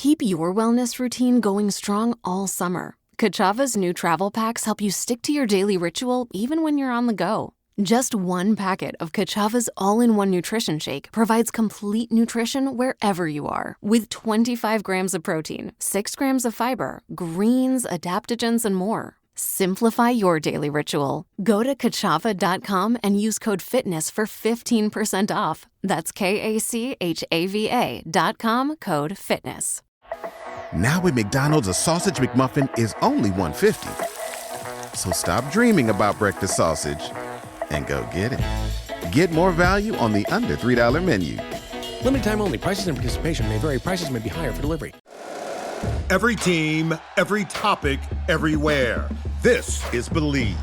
Keep your wellness routine going strong all summer. Kachava's new travel packs help you stick to your daily ritual even when you're on the go. Just one packet of Kachava's all-in-one nutrition shake provides complete nutrition wherever you are, with 25 grams of protein, 6 grams of fiber, greens, adaptogens, and more. Simplify your daily ritual. Go to kachava.com and use code FITNESS for 15% off. That's KACHAVA.com, code FITNESS. Now at McDonald's, a sausage McMuffin is only $1.50. So stop dreaming about breakfast sausage and go get it. Get more value on the under $3 menu. Limited time only. Prices and participation may vary. Prices may be higher for delivery. Every team, every topic, everywhere. This is Believe.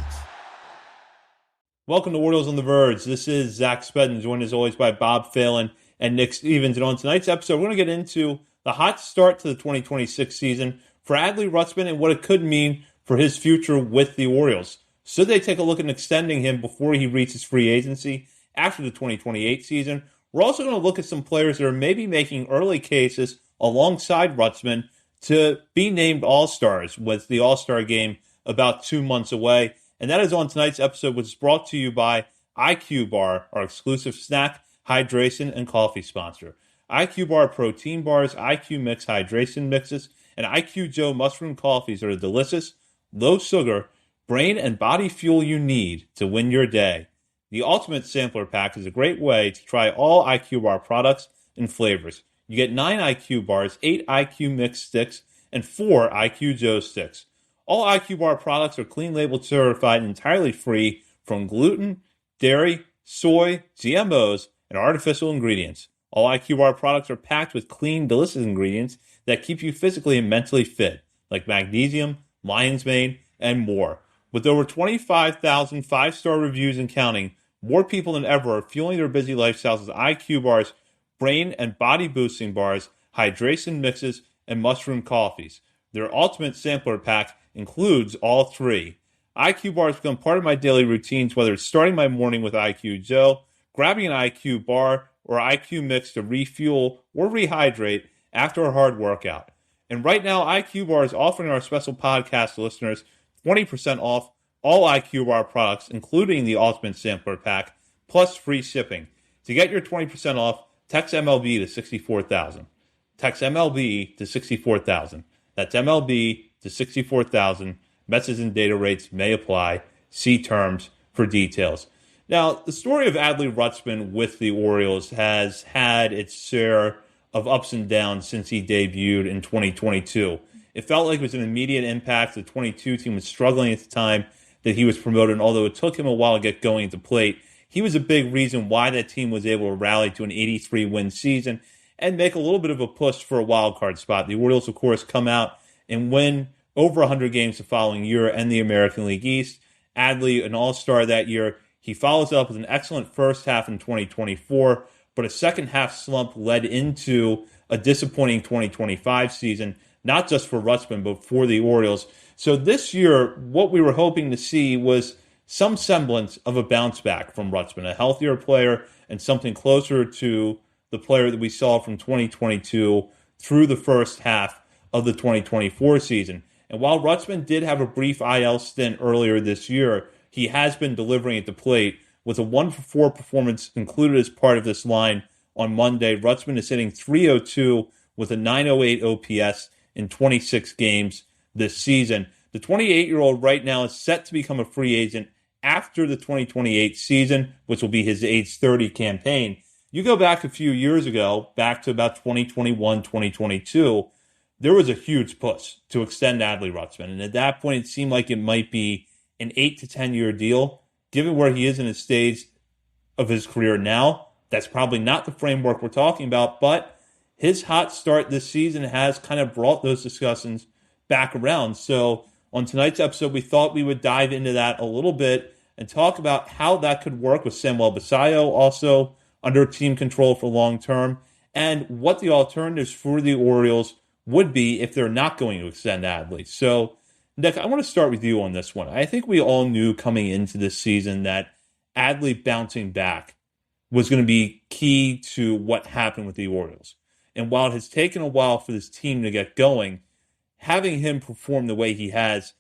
Welcome to Orioles on the Verge. This is Zach Spedden, joined as always by Bob Phelan and Nick Stevens. And on tonight's episode, we're going to get into the hot start to the 2026 season for Adley Rutschman and what it could mean for his future with the Orioles. Should they take a look at extending him before he reaches free agency after the 2028 season? We're also going to look at some players that are maybe making early cases alongside Rutschman to be named All-Stars, with the All-Star game about 2 months away. And that is on tonight's episode, which is brought to you by IQ Bar, our exclusive snack, hydration, and coffee sponsor. IQ Bar protein bars, IQ Mix hydration mixes, and IQ Joe mushroom coffees are the delicious, low-sugar, brain and body fuel you need to win your day. The Ultimate Sampler Pack is a great way to try all IQ Bar products and flavors. You get 9 IQ Bars, 8 IQ Mix sticks, and 4 IQ Joe sticks. All IQ Bar products are clean label certified and entirely free from gluten, dairy, soy, GMOs, and artificial ingredients. All IQ Bar products are packed with clean, delicious ingredients that keep you physically and mentally fit, like magnesium, lion's mane, and more. With over 25,000 5-star reviews and counting, more people than ever are fueling their busy lifestyles with IQ Bars, brain and body boosting bars, hydration mixes, and mushroom coffees. Their Ultimate Sampler Pack includes all 3. IQ Bars become part of my daily routines, whether it's starting my morning with IQ Joe, grabbing an IQ Bar, or IQ Mix to refuel or rehydrate after a hard workout. And right now, IQ Bar is offering our special podcast listeners 20% off all IQ Bar products, including the Ultimate Sampler Pack, plus free shipping. To get your 20% off, text MLB to 64,000. Text MLB to 64,000. That's MLB to 64,000. Message and data rates may apply. See terms for details. Now, the story of Adley Rutschman with the Orioles has had its share of ups and downs since he debuted in 2022. It felt like it was an immediate impact. The 22 team was struggling at the time that he was promoted, and although it took him a while to get going at the plate, he was a big reason why that team was able to rally to an 83-win season and make a little bit of a push for a wild card spot. The Orioles, of course, come out and win over 100 games the following year and the American League East. Adley, an all-star that year, he follows up with an excellent first half in 2024, but a second half slump led into a disappointing 2025 season, not just for Rutschman, but for the Orioles. So this year, what we were hoping to see was some semblance of a bounce back from Rutschman, a healthier player and something closer to the player that we saw from 2022 through the first half of the 2024 season. And while Rutschman did have a brief IL stint earlier this year, he has been delivering at the plate with a 1-for-4 performance included as part of this line on Monday. Rutschman is hitting .302 with a .908 OPS in 26 games this season. The 28-year-old right now is set to become a free agent after the 2028 season, which will be his age 30 campaign. You go back a few years ago, back to about 2021, 2022, there was a huge push to extend Adley Rutschman. And at that point, it seemed like it might be an 8 to 10-year deal. Given where he is in his stage of his career now, that's probably not the framework we're talking about, but his hot start this season has kind of brought those discussions back around. So on tonight's episode, we thought we would dive into that a little bit and talk about how that could work with Samuel Basallo also under team control for long term, and what the alternatives for the Orioles would be if they're not going to extend Adley. So, Nick, I want to start with you on this one. I think we all knew coming into this season that Adley bouncing back was going to be key to what happened with the Orioles. And while it has taken a while for this team to get going, having him perform the way he has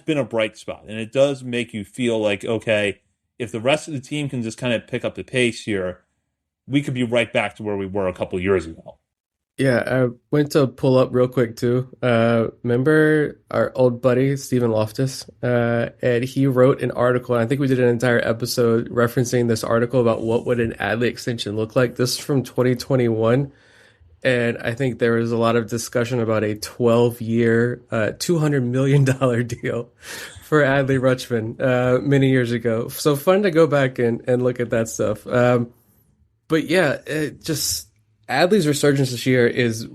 been a bright spot. And it does make you feel like, okay, if the rest of the team can just kind of pick up the pace here, we could be right back to where we were a couple years ago. Yeah, I went to pull up real quick too. Remember our old buddy, Stephen Loftus? And he wrote an article, and I think we did an entire episode referencing this article about what would an Adley extension look like. This is from 2021. And I think there was a lot of discussion about a 12-year, $200 million deal for Adley Rutschman many years ago. So fun to go back and look at that stuff. But yeah, Adley's resurgence this year is,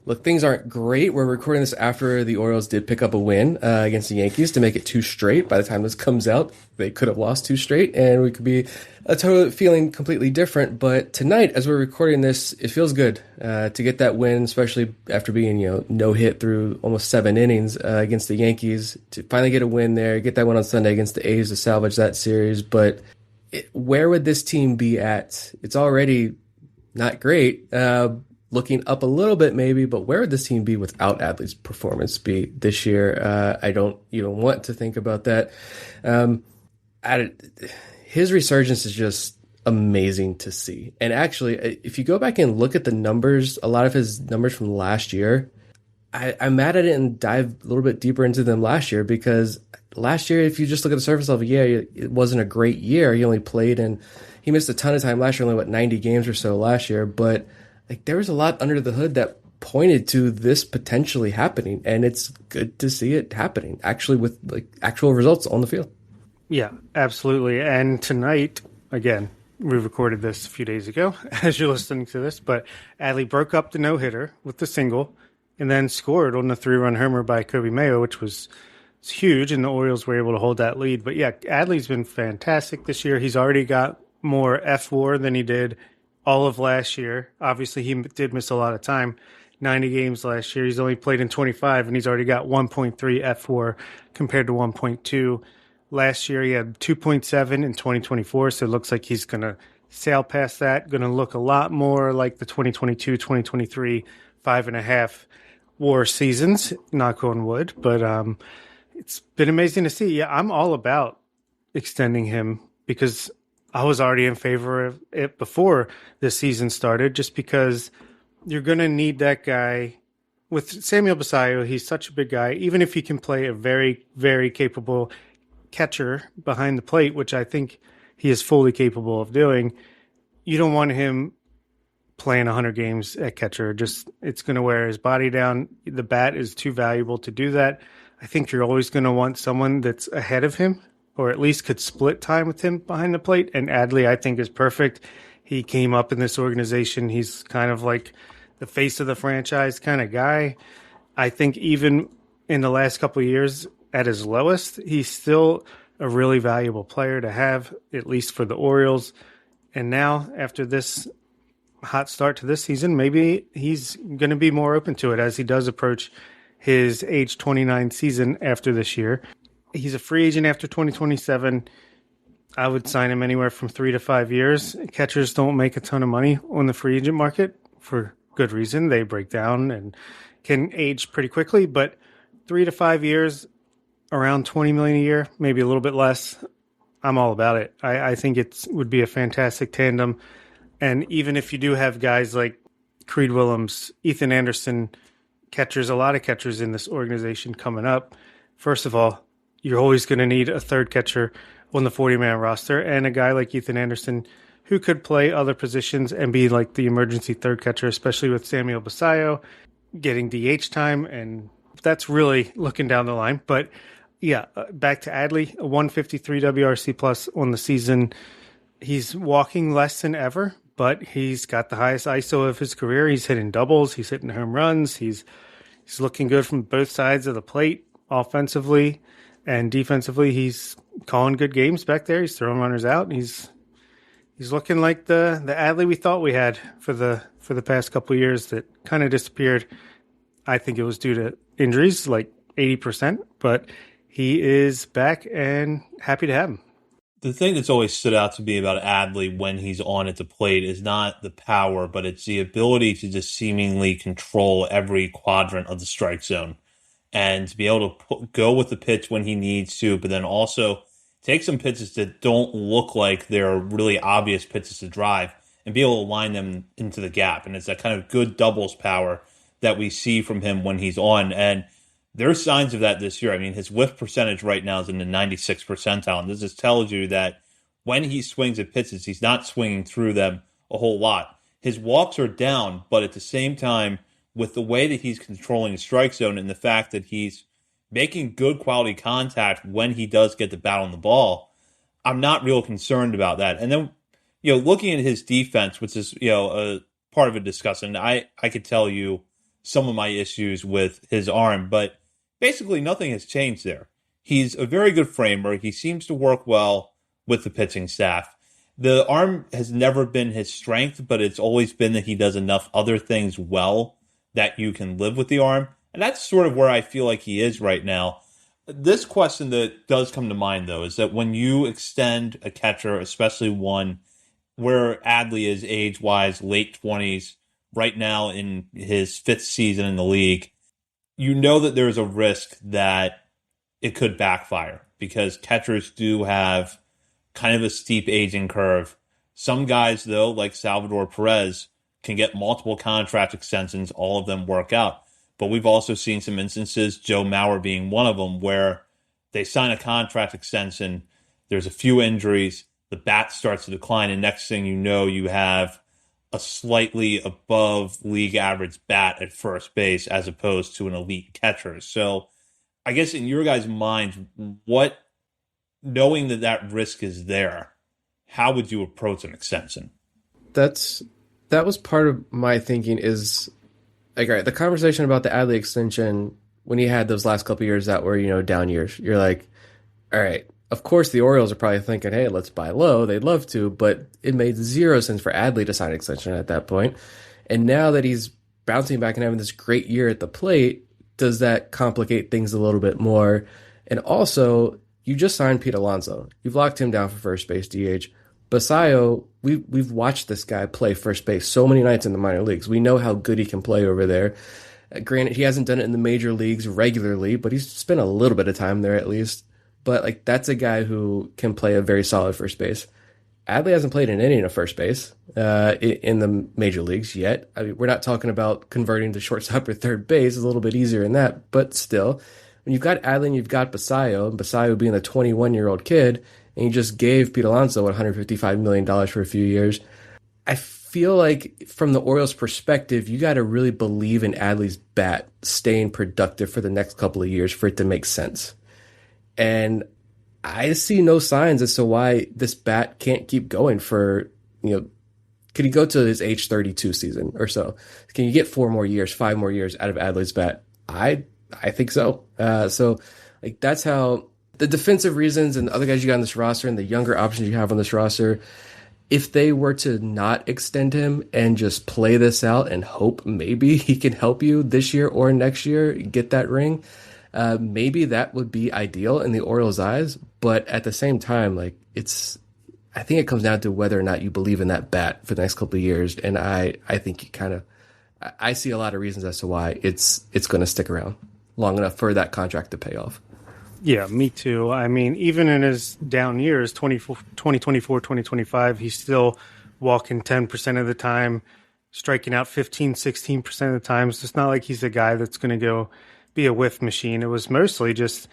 look, things aren't great. We're recording this after the Orioles did pick up a win against the Yankees to make it 2 straight. By the time this comes out, they could have lost 2 straight, and we could be feeling completely different. But tonight, as we're recording this, it feels good to get that win, especially after being no hit through almost 7 innings against the Yankees. To finally get a win there, get that win on Sunday against the A's to salvage that series. But where would this team be at? It's already not great. Looking up a little bit maybe, but where would this team be without Adley's performance be this year? I don't even want to think about that. His resurgence is just amazing to see. And actually, if you go back and look at the numbers, a lot of his numbers from last year, I'm mad at it and dive a little bit deeper into them last year, because last year, if you just look at the surface level, it wasn't a great year. He only played and he missed a ton of time last year, only 90 games or so last year. But there was a lot under the hood that pointed to this potentially happening, and it's good to see it happening actually with actual results on the field. Yeah, absolutely. And tonight, again, we recorded this a few days ago as you're listening to this, but Adley broke up the no-hitter with the single and then scored on the 3-run homer by Kobe Mayo, which was huge, and the Orioles were able to hold that lead. But yeah, Adley's been fantastic this year. He's already got more F-WAR than he did all of last year. Obviously, he did miss a lot of time, 90 games last year. He's only played in 25, and he's already got 1.3 F-WAR compared to 1.2. Last year, he had 2.7 in 2024, so it looks like he's going to sail past that, going to look a lot more like the 2022, 2023, 5.5 WAR seasons, knock on wood. But it's been amazing to see. Yeah, I'm all about extending him because I was already in favor of it before the season started, just because you're going to need that guy. With Samuel Basallo, he's such a big guy. Even if he can play a very, very capable catcher behind the plate, which I think he is fully capable of doing, you don't want him playing 100 games at catcher. It's going to wear his body down. The bat is too valuable to do that. I think you're always going to want someone that's ahead of him, or at least could split time with him behind the plate. And Adley, I think, is perfect. He came up in this organization. He's kind of like the face of the franchise kind of guy. I think even in the last couple of years, at his lowest, he's still a really valuable player to have, at least for the Orioles. And now, after this hot start to this season, maybe he's going to be more open to it as he does approach his age 29 season after this year. He's a free agent after 2027. I would sign him anywhere from 3 to 5 years. Catchers don't make a ton of money on the free agent market for good reason. They break down and can age pretty quickly, but 3 to 5 years, around $20 million a year, maybe a little bit less. I'm all about it. I think it would be a fantastic tandem. And even if you do have guys like Creed Willems, Ethan Anderson, catchers, a lot of catchers in this organization coming up, first of all, you're always going to need a third catcher on the 40-man roster, and a guy like Ethan Anderson who could play other positions and be like the emergency third catcher, especially with Samuel Basallo getting DH time, and that's really looking down the line. But yeah, back to Adley, a 153 WRC plus on the season. He's walking less than ever, but he's got the highest ISO of his career. He's hitting doubles. He's hitting home runs. He's looking good from both sides of the plate, offensively and defensively. He's calling good games back there. He's throwing runners out. He's looking like the Adley we thought we had for the past couple of years that kind of disappeared. I think it was due to injuries, like 80%, but he is back and happy to have him. The thing that's always stood out to me about Adley when he's on at the plate is not the power, but it's the ability to just seemingly control every quadrant of the strike zone and to be able to go with the pitch when he needs to, but then also take some pitches that don't look like they're really obvious pitches to drive and be able to line them into the gap. And it's that kind of good doubles power that we see from him when he's on. And there's signs of that this year. I mean, his whiff percentage right now is in the 96th percentile. And this just tells you that when he swings at pitches, he's not swinging through them a whole lot. His walks are down, but at the same time, with the way that he's controlling the strike zone and the fact that he's making good quality contact when he does get the bat on the ball, I'm not real concerned about that. And then, looking at his defense, which is, a part of a discussion, I could tell you some of my issues with his arm, but basically nothing has changed there. He's a very good framer. He seems to work well with the pitching staff. The arm has never been his strength, but it's always been that he does enough other things well that you can live with the arm. And that's sort of where I feel like he is right now. This question that does come to mind, though, is that when you extend a catcher, especially one where Adley is age-wise, late 20s, right now in his 5th season in the league, you know that there's a risk that it could backfire because catchers do have kind of a steep aging curve. Some guys, though, like Salvador Perez, can get multiple contract extensions, all of them work out. But we've also seen some instances, Joe Mauer being one of them, where they sign a contract extension, there's a few injuries, the bat starts to decline, and next thing you know, you have a slightly above league average bat at first base as opposed to an elite catcher. So I guess in your guys' minds, knowing that risk is there, how would you approach an extension? That was part of my thinking is, like, all right, the conversation about the Adley extension, when he had those last couple of years that were, down years, you're like, all right, of course the Orioles are probably thinking, hey, let's buy low. They'd love to, but it made zero sense for Adley to sign an extension at that point. And now that he's bouncing back and having this great year at the plate, does that complicate things a little bit more? And also, you just signed Pete Alonso. You've locked him down for first base DH. Basayo, we've watched this guy play first base so many nights in the minor leagues. We know how good he can play over there. Granted, he hasn't done it in the major leagues regularly, but he's spent a little bit of time there at least. But that's a guy who can play a very solid first base. Adley hasn't played an inning of first base in the major leagues yet. I mean, we're not talking about converting to shortstop or third base. It's a little bit easier than that. But still, when you've got Adley and you've got Basayo, and Basayo being a 21-year-old kid, and you just gave Pete Alonso $155 million for a few years, I feel like from the Orioles' perspective, you got to really believe in Adley's bat staying productive for the next couple of years for it to make sense. And I see no signs as to why this bat can't keep going for, could he go to his age 32 season or so? Can you get 4 more years, 5 more years out of Adley's bat? I think so. That's how the defensive reasons and the other guys you got on this roster and the younger options you have on this roster, if they were to not extend him and just play this out and hope maybe he can help you this year or next year get that ring, maybe that would be ideal in the Orioles' eyes. But at the same time, I think it comes down to whether or not you believe in that bat for the next couple of years. And I think I see a lot of reasons as to why it's going to stick around long enough for that contract to pay off. Yeah, me too. I mean, even in his down years, 2024, 2025, he's still walking 10% of the time, striking out 15, 16% of the time. So it's not like he's a guy that's going to go be a whiff machine. It was mostly just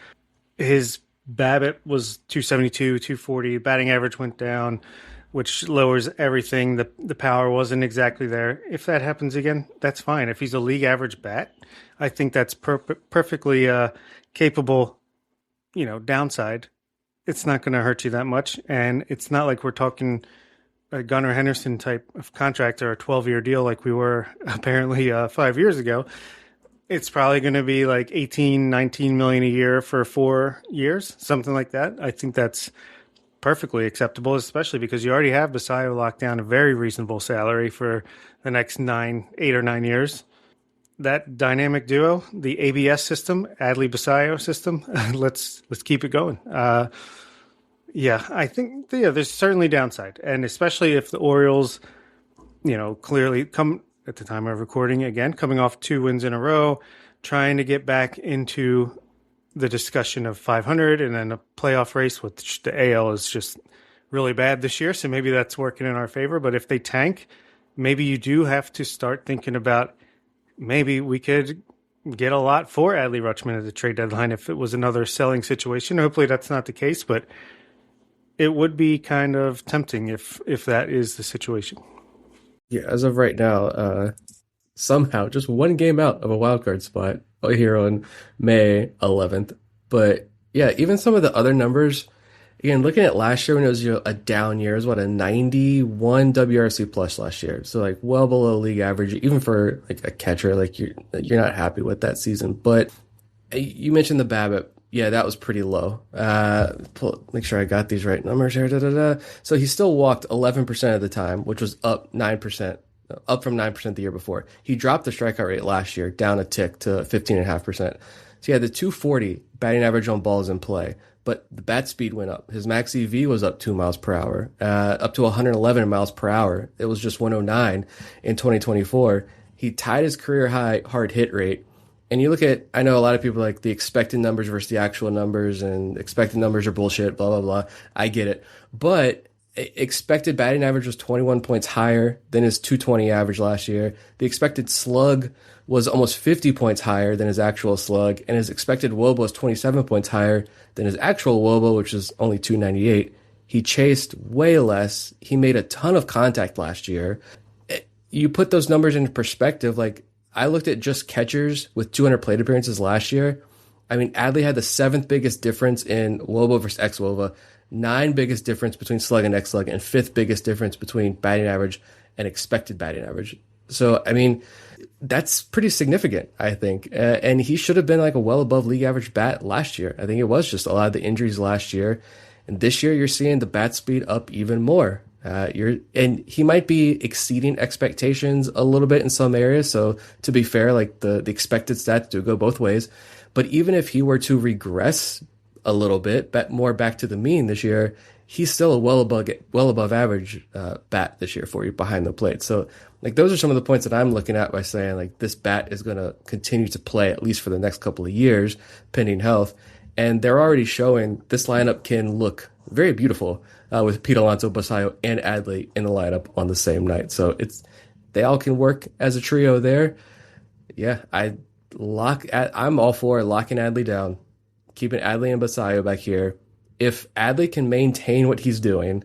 his BABIP was 272, 240. Batting average went down, which lowers everything. The power wasn't exactly there. If that happens again, that's fine. If he's a league average bat, I think that's perfectly capable. Downside, it's not going to hurt you that much. And it's not like we're talking a Gunnar Henderson type of contract or a 12-year deal like we were apparently 5 years ago. It's probably going to be like 18, 19 million a year for 4 years, something like that. I think that's perfectly acceptable, especially because you already have Basayo locked down a very reasonable salary for the next 8 or 9 years. That dynamic duo, the ABS system, Adley Basayo system, let's keep it going. Yeah, I think there's certainly downside, and especially if the Orioles, clearly come at the time of recording again, coming off 2 wins in a row, trying to get back into the discussion of 500 and then a playoff race, which the AL is just really bad this year. So maybe that's working in our favor. But if they tank, maybe you do have to start thinking about maybe we could get a lot for Adley Rutschman at the trade deadline if it was another selling situation. Hopefully that's not the case, but it would be kind of tempting if that is the situation. Yeah, as of right now, somehow just one game out of a wild card spot here on May 11th. But yeah, even some of the other numbers, again, looking at last year when it was a down year, it was a 91 WRC plus last year. So like well below league average, even for like a catcher, like you're not happy with that season. But you mentioned the BABIP. Yeah, that was pretty low. Make sure I got these right numbers here. So he still walked 11% of the time, which was up 9%. Up from 9% the year before. He dropped the strikeout rate last year down a tick to 15.5%. So he had the 240 batting average on balls in play, but the bat speed went up. His max EV was up 2 miles per hour, up to 111 miles per hour. It was just 109 in 2024. He tied his career high hard hit rate. And you look at, I know a lot of people like the expected numbers versus the actual numbers, and expected numbers are bullshit, blah, blah, blah. I get it. But expected batting average was 21 points higher than his 220 average last year. The expected slug was almost 50 points higher than his actual slug, and his expected WOBA was 27 points higher than his actual WOBA, which is only 298. He chased way less. He made a ton of contact last year. You put those numbers into perspective, like I looked at just catchers with 200 plate appearances last year. I mean, Adley had the 7th biggest difference in WOBA versus ex-WOBA, 9th biggest difference between slug and X-slug, and 5th biggest difference between batting average and expected batting average. So, I mean, that's pretty significant, I think. And he should have been like a well above league average bat last year. I think it was just a lot of the injuries last year. And this year, you're seeing the bat speed up even more. And he might be exceeding expectations a little bit in some areas. So, to be fair, like the expected stats do go both ways. But even if he were to regress a little bit, more back to the mean this year, he's still a well above average bat this year for you behind the plate. So like those are some of the points that I'm looking at by saying like this bat is going to continue to play at least for the next couple of years, pending health. And they're already showing this lineup can look very beautiful with Pete Alonso, Basayo, and Adley in the lineup on the same night. So they all can work as a trio there. Yeah, I'm all for locking Adley down, keeping Adley and Basayo back here. If Adley can maintain what he's doing,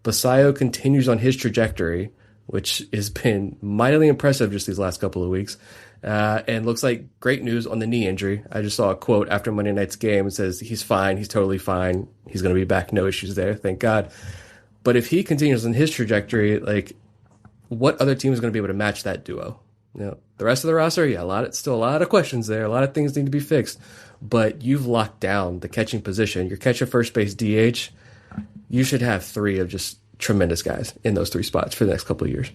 Basayo continues on his trajectory, which has been mightily impressive just these last couple of weeks, and looks like great news on the knee injury. I just saw a quote after Monday night's game. It says, he's fine. He's totally fine. He's going to be back. No issues there. Thank God. But if he continues on his trajectory, like what other team is going to be able to match that duo? The rest of the roster, yeah, still a lot of questions there. A lot of things need to be fixed. But you've locked down the catching position. Your catcher, first base, DH. You should have 3 of just tremendous guys in those 3 spots for the next couple of years.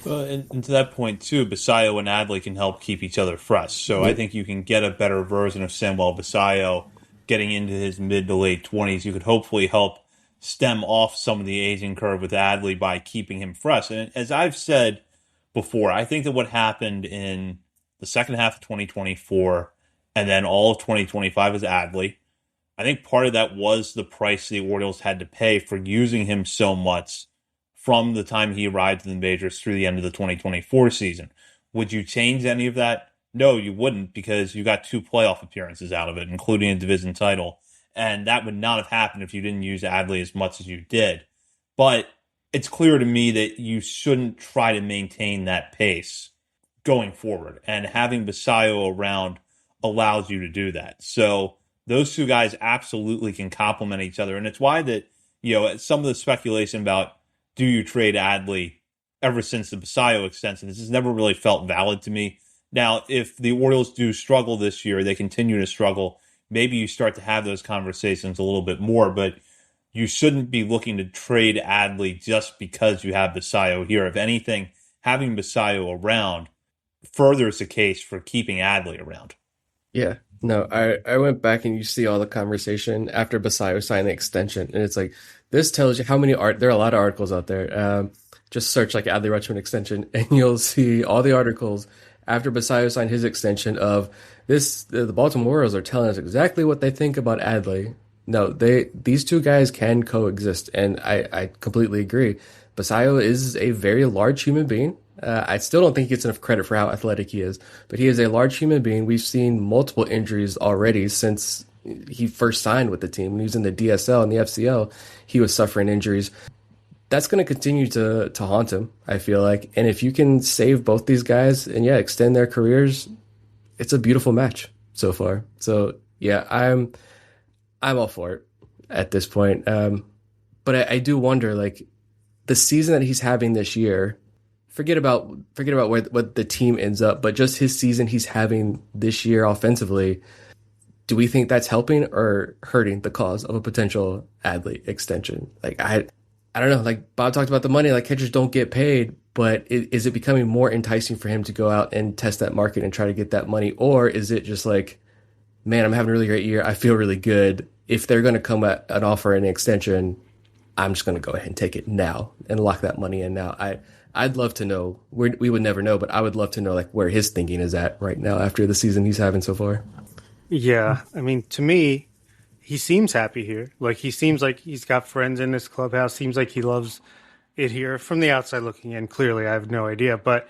Well, and to that point, too, Basayo and Adley can help keep each other fresh. So I think you can get a better version of Samuel Basayo getting into his mid to late 20s. You could hopefully help stem off some of the aging curve with Adley by keeping him fresh. And as I've said before, I think that what happened in the second half of 2024 and then all of 2025 is Adley. I think part of that was the price the Orioles had to pay for using him so much from the time he arrived in the majors through the end of the 2024 season. Would you change any of that? No, you wouldn't, because you got 2 playoff appearances out of it, including a division title. And that would not have happened if you didn't use Adley as much as you did. But it's clear to me that you shouldn't try to maintain that pace going forward. And having Basayo around allows you to do that. So those 2 guys absolutely can complement each other. And it's why that, some of the speculation about do you trade Adley ever since the Basayo extension, this has never really felt valid to me. Now, if the Orioles do struggle this year, they continue to struggle, maybe you start to have those conversations a little bit more, but you shouldn't be looking to trade Adley just because you have Basayo here. If anything, having Basayo around furthers the case for keeping Adley around. Yeah, No, I went back and you see all the conversation after Basayo signed the extension, and it's like this tells you how many there are a lot of articles out there. Just search like Adley Rutschman extension, and you'll see all the articles after Basayo signed his extension of this. The Baltimore Orioles are telling us exactly what they think about Adley. No, these two guys can coexist, and I completely agree. Basayo is a very large human being. I still don't think he gets enough credit for how athletic he is, but he is a large human being. We've seen multiple injuries already since he first signed with the team. When he was in the DSL and the FCL, he was suffering injuries. That's going to continue to haunt him, I feel like. And if you can save both these guys and extend their careers, it's a beautiful match so far. So yeah, I'm all for it at this point. But I do wonder, like, the season that he's having this year. Forget about what the team ends up, but just his season he's having this year offensively. Do we think that's helping or hurting the cause of a potential Adley extension? Like I don't know. Like Bob talked about the money, like catchers don't get paid, but is it becoming more enticing for him to go out and test that market and try to get that money, or is it just like, man, I'm having a really great year, I feel really good. If they're going to come at an offer and an extension, I'm just going to go ahead and take it now and lock that money in now. I'd love to know. We would never know, but I would love to know like where his thinking is at right now after the season he's having so far. Yeah, I mean, to me, he seems happy here. Like he seems like he's got friends in this clubhouse. Seems like he loves it here. From the outside looking in, clearly, I have no idea. But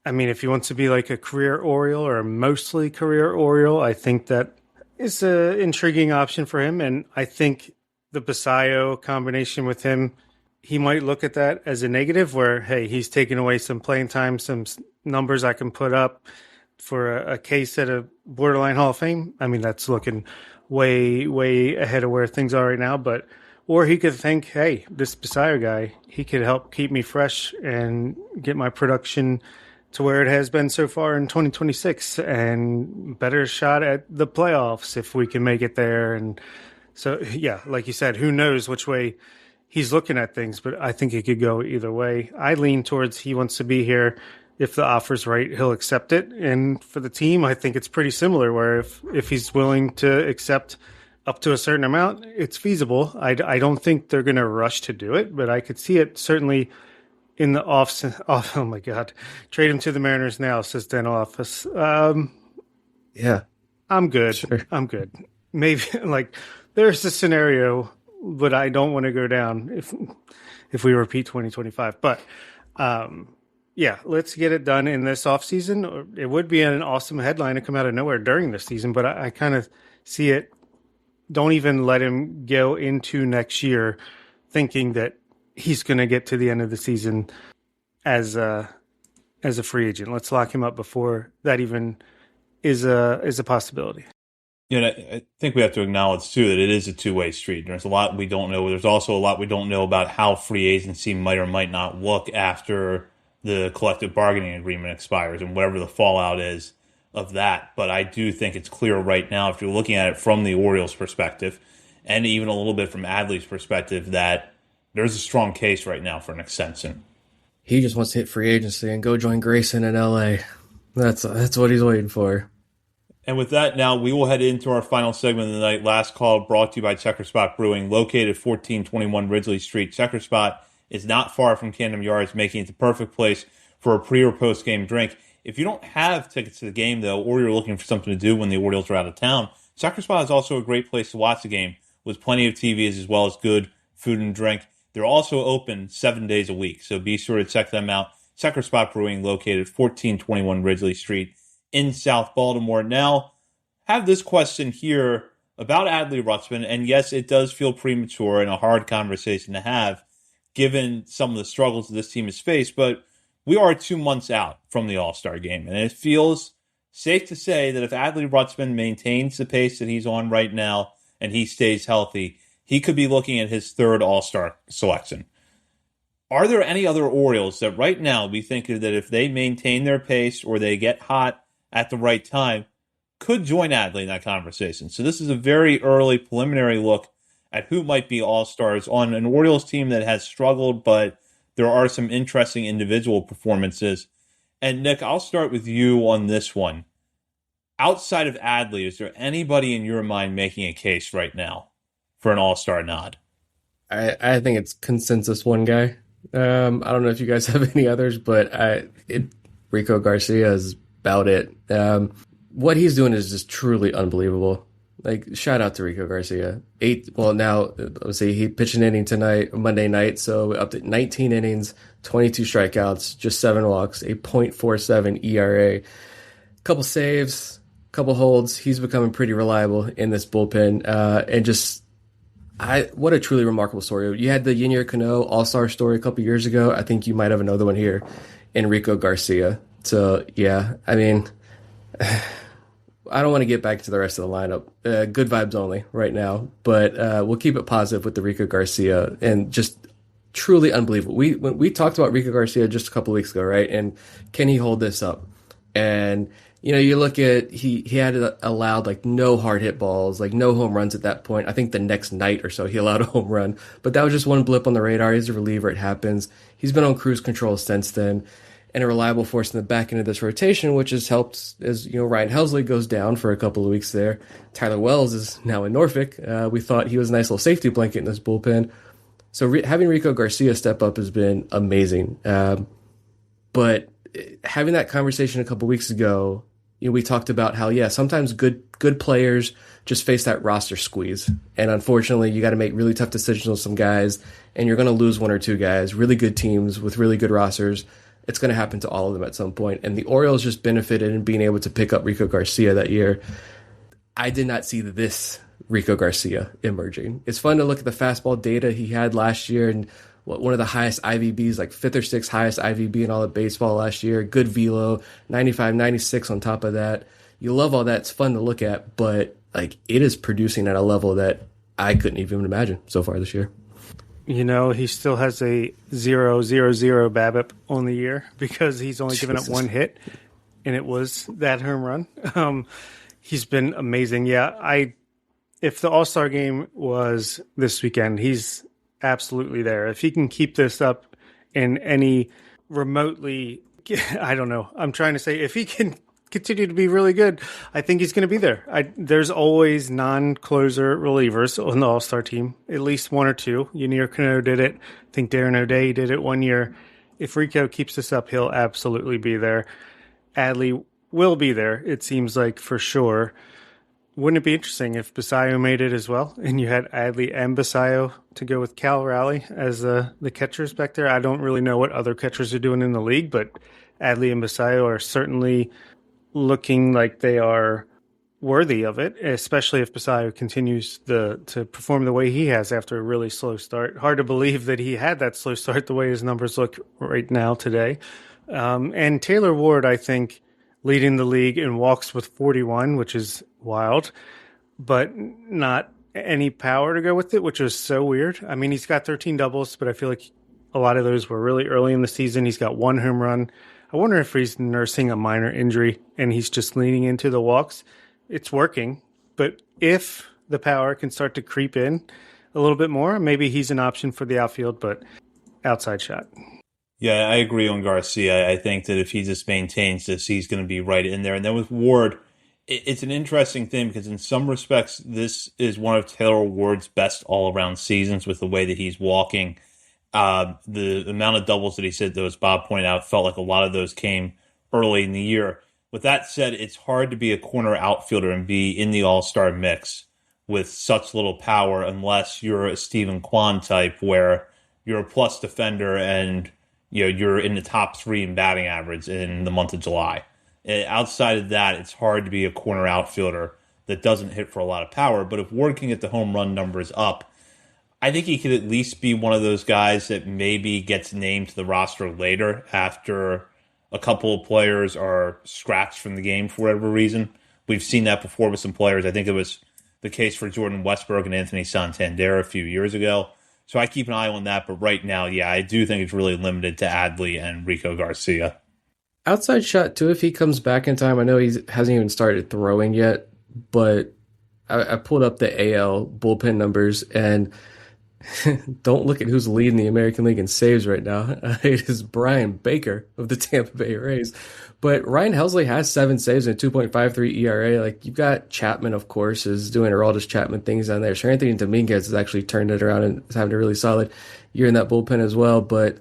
I mean, if he wants to be like a career Oriole or a mostly career Oriole, I think that is an intriguing option for him. And I think the Basayo combination with him, he might look at that as a negative where, hey, he's taking away some playing time, some numbers I can put up for a case at a borderline Hall of Fame. I mean, that's looking way, way ahead of where things are right now. But, or he could think, hey, this Basayo guy, he could help keep me fresh and get my production to where it has been so far in 2026 and better shot at the playoffs if we can make it there. And so, yeah, like you said, who knows which way he's looking at things, but I think it could go either way. I lean towards he wants to be here. If the offer's right, he'll accept it. And for the team, I think it's pretty similar where if he's willing to accept up to a certain amount, it's feasible. I don't think they're going to rush to do it, but I could see it certainly in the off. Oh my God. Trade him to the Mariners now, says dental office. Yeah. I'm good. Sure. I'm good. Maybe like there's a scenario, but I don't want to go down if we repeat 2025. But yeah, let's get it done in this offseason. It would be an awesome headline to come out of nowhere during the season, but I kind of see it. Don't even let him go into next year thinking that he's going to get to the end of the season as a free agent. Let's lock him up before that even is a possibility. You know, I think we have to acknowledge, too, that it is a two-way street. There's a lot we don't know. There's also a lot we don't know about how free agency might or might not look after the collective bargaining agreement expires and whatever the fallout is of that. But I do think it's clear right now, if you're looking at it from the Orioles' perspective, and even a little bit from Adley's perspective, that there's a strong case right now for an extension. He just wants to hit free agency and go join Grayson in LA. That's what he's waiting for. And with that, now we will head into our final segment of the night. Last call brought to you by Checker Spot Brewing, located at 1421 Ridgely Street. Checker Spot is not far from Camden Yards, making it the perfect place for a pre- or post-game drink. If you don't have tickets to the game, though, or you're looking for something to do when the Orioles are out of town, Checker Spot is also a great place to watch the game with plenty of TVs as well as good food and drink. They're also open 7 days a week, so be sure to check them out. Checker Spot Brewing, located at 1421 Ridgely Street in South Baltimore. Now, have this question here about Adley Rutschman, and yes, it does feel premature and a hard conversation to have, given some of the struggles that this team has faced, but we are 2 months out from the All-Star game, and it feels safe to say that if Adley Rutschman maintains the pace that he's on right now and he stays healthy, he could be looking at his third All-Star selection. Are there any other Orioles that right now we think that if they maintain their pace or they get hot at the right time, could join Adley in that conversation? So this is a very early preliminary look at who might be All-Stars on an Orioles team that has struggled, but there are some interesting individual performances. And Nick, I'll start with you on this one. outside of Adley, is there anybody in your mind making a case right now for an all-star nod? I think it's consensus one guy. I don't know if you guys have any others, but Rico Garcia is about it. What he's doing is just truly unbelievable. Like, shout out to Rico Garcia. Let's see, he pitched an inning tonight, Monday night, so up to 19 innings, 22 strikeouts, just 7 walks, a .47 ERA, couple saves, couple holds. He's becoming pretty reliable in this bullpen, what a truly remarkable story. You had the Yinir Cano All-Star story a couple years ago. I think you might have another one here, Enrico Garcia. So, yeah, I mean, I don't want to get back to the rest of the lineup. Good vibes only right now, but we'll keep it positive with the Rico Garcia, and just truly unbelievable. We talked about Rico Garcia just a couple weeks ago, right? And can he hold this up? And you look at he had allowed like no hard hit balls, like no home runs at that point. I think the next night or so he allowed a home run, but that was just one blip on the radar. He's a reliever; it happens. He's been on cruise control since then, and a reliable force in the back end of this rotation, which has helped as Ryan Helsley goes down for a couple of weeks there. Tyler Wells is now in Norfolk. We thought he was a nice little safety blanket in this bullpen. So having Rico Garcia step up has been amazing. But having that conversation a couple weeks ago, we talked about how, sometimes good players just face that roster squeeze. And unfortunately, you got to make really tough decisions with some guys, and you're going to lose one or two guys, really good teams with really good rosters. It's going to happen to all of them at some point. And the Orioles just benefited in being able to pick up Rico Garcia that year. I did not see this Rico Garcia emerging. It's fun to look at the fastball data he had last year, and one of the highest IVBs, like 5th or 6th highest IVB in all of baseball last year. Good velo, 95, 96 on top of that. You love all that. It's fun to look at, but like it is producing at a level that I couldn't even imagine so far this year. He still has a 0.00 BABIP on the year because he's only given up one hit, and it was that home run. He's been amazing. Yeah, if the All-Star game was this weekend, he's absolutely there. If he can keep this up in any remotely, I don't know. I'm trying to say if he can continue to be really good, I think he's going to be there. There's always non-closer relievers on the All-Star team, at least one or two. Yunier Cano did it. I think Darren O'Day did it one year. If Rico keeps this up, he'll absolutely be there. Adley will be there, it seems like, for sure. Wouldn't it be interesting if Basayo made it as well, and you had Adley and Basayo to go with Cal Raleigh as the catchers back there? I don't really know what other catchers are doing in the league, but Adley and Basayo are certainly looking like they are worthy of it, especially if Basayo continues to perform the way he has after a really slow start. Hard to believe that he had that slow start the way his numbers look right now today. And Taylor Ward, I think, leading the league in walks with 41, which is wild, but not any power to go with it, which was so weird. I mean, he's got 13 doubles, but I feel like a lot of those were really early in the season. He's got 1 home run. I wonder if he's nursing a minor injury and he's just leaning into the walks. It's working, but if the power can start to creep in a little bit more, maybe he's an option for the outfield, but outside shot. Yeah, I agree on Garcia. I think that if he just maintains this, he's going to be right in there. And then with Ward, it's an interesting thing because in some respects, this is one of Taylor Ward's best all-around seasons with the way that he's walking. The amount of doubles that he said, as Bob pointed out, felt like a lot of those came early in the year. With that said, it's hard to be a corner outfielder and be in the all-star mix with such little power unless you're a Stephen Kwan type where you're a plus defender and you're in the top 3 in batting average in the month of July. Outside of that, it's hard to be a corner outfielder that doesn't hit for a lot of power. But if Ward can get the home run numbers up, I think he could at least be one of those guys that maybe gets named to the roster later after a couple of players are scratched from the game for whatever reason. We've seen that before with some players. I think it was the case for Jordan Westberg and Anthony Santander a few years ago. So I keep an eye on that. But right now, I do think it's really limited to Adley and Rico Garcia. Outside shot, too, if he comes back in time. I know he hasn't even started throwing yet, but I pulled up the AL bullpen numbers, and Don't look at who's leading the American League in saves right now. It is Brian Baker of the Tampa Bay Rays. But Ryan Helsley has 7 saves and a 2.53 ERA. Like, you've got Chapman, of course, is doing Aroldis Chapman things down there. Sir Anthony Dominguez has actually turned it around and is having a really solid year in that bullpen as well. But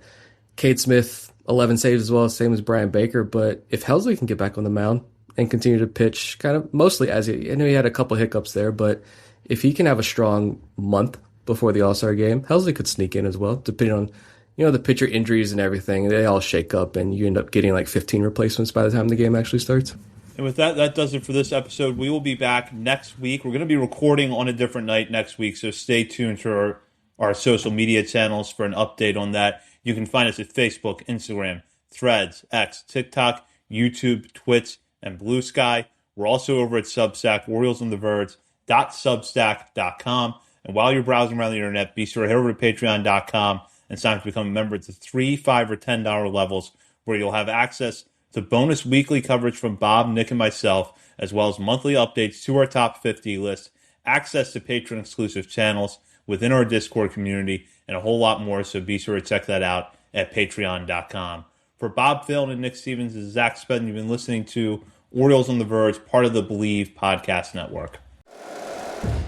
Cade Smith, 11 saves as well, same as Brian Baker. But if Helsley can get back on the mound and continue to pitch kind of mostly I know he had a couple hiccups there, but if he can have a strong month before the All-Star game, Helsley could sneak in as well, depending on, the pitcher injuries and everything. They all shake up, and you end up getting like 15 replacements by the time the game actually starts. And with that, that does it for this episode. We will be back next week. We're going to be recording on a different night next week, so stay tuned to our social media channels for an update on that. You can find us at Facebook, Instagram, Threads, X, TikTok, YouTube, Twitch, and Blue Sky. We're also over at Substack, OriolesOnTheVerge.substack.com. And while you're browsing around the internet, be sure to head over to Patreon.com and sign up to become a member at the $3, $5, or $10 levels, where you'll have access to bonus weekly coverage from Bob, Nick, and myself, as well as monthly updates to our top 50 list, access to Patreon-exclusive channels within our Discord community, and a whole lot more, so be sure to check that out at Patreon.com. For Bob Phelan and Nick Stevens, this is Zach Spedden. You've been listening to Orioles on the Verge, part of the Believe podcast network.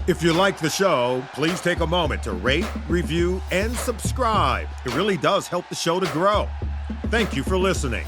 If you like the show, please take a moment to rate, review, and subscribe. It really does help the show to grow. Thank you for listening.